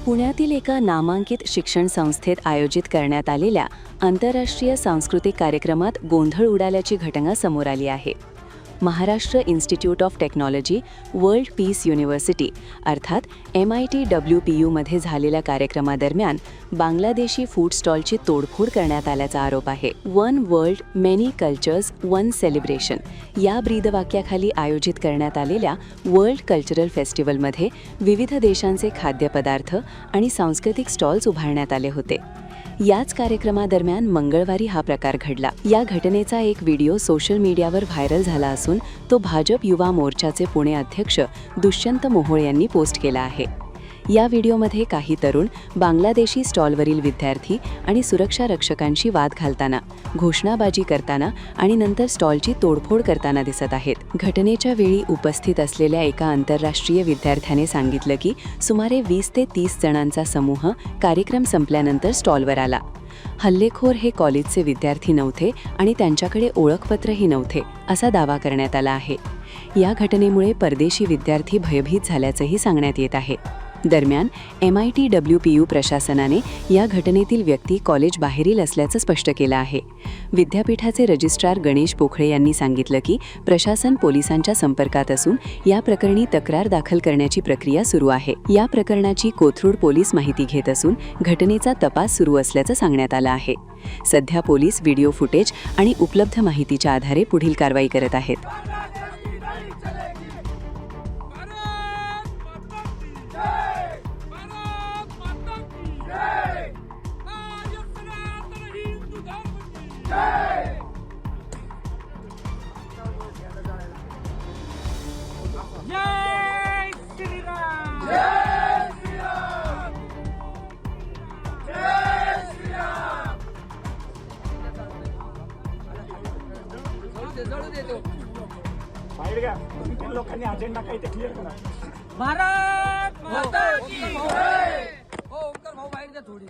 पुण्यातील एका नामांकित शिक्षण संस्थेत आयोजित करण्यात आलेल्या आंतरराष्ट्रीय सांस्कृतिक कार्यक्रमात गोंधळ उडाल्याची घटना समोर आली आहे. Maharashtra institute of technology world peace university अर्थात MIT मध्ये झालेल्या कार्यक्रमादरम्यान बांगलादेशी फूड स्टॉलची तोडफोड करण्यात आल्याचा आरोप आहे. One world many cultures one celebration या ब्रीदवाक्याखाली आयोजित करण्यात आलेल्या वर्ल्ड कल्चरल फेस्टिवलमध्ये विविध देशांचे खाद्यपदार्थ आणि सांस्कृतिक स्टॉल्स उभारण्यात आले होते. याच कार्यक्रमादरम्यान मंगळवारी हा प्रकार घडला. या घटनेचा एक व्हिडिओ सोशल मीडियावर व्हायरल झाला असून तो भाजप युवा मोर्चाचे पुणे अध्यक्ष दुष्यंत मोहोळ यांनी पोस्ट केला आहे. या व्हिडिओमध्ये काही तरुण बांगलादेशी स्टॉलवरील विद्यार्थी आणि सुरक्षा रक्षकांशी वाद घालताना, घोषणाबाजी करताना आणि नंतर स्टॉलची तोडफोड करताना दिसत आहेत. घटनेच्या वेळी उपस्थित असलेल्या एका आंतरराष्ट्रीय विद्यार्थ्याने सांगितलं की सुमारे 20 ते 30 जणांचा समूह कार्यक्रम संपल्यानंतर स्टॉलवर आला. हल्लेखोर हे कॉलेजचे विद्यार्थी नव्हते आणि त्यांच्याकडे ओळखपत्रही नव्हते, असा दावा करण्यात आला आहे. या घटनेमुळे परदेशी विद्यार्थी भयभीत झाल्याचंही सांगण्यात येत आहे. दरम्यान MIT प्रशासनाने या घटनेतील व्यक्ती कॉलेज बाहेरील असल्याचं स्पष्ट केलं आहे. विद्यापीठाचे रजिस्ट्रार गणेश पोखळे यांनी सांगितलं की प्रशासन पोलिसांच्या संपर्कात असून या प्रकरणी तक्रार दाखल करण्याची प्रक्रिया सुरू आहे. या प्रकरणाची कोथरूड पोलीस माहिती घेत असून घटनेचा तपास सुरू असल्याचं सांगण्यात आलं आहे. सध्या पोलीस व्हिडिओ फुटेज आणि उपलब्ध माहितीच्या आधारे पुढील कारवाई करत आहेत. जय श्रीराम जय श्रीराम जय श्रीराम. जळू दे तो बाहेर घ्या. लोकांनी अजेंडा काही ते क्लिअर करा. भारत माता की जय. हो ओंकार भाऊ बाहेर द्या थोडी.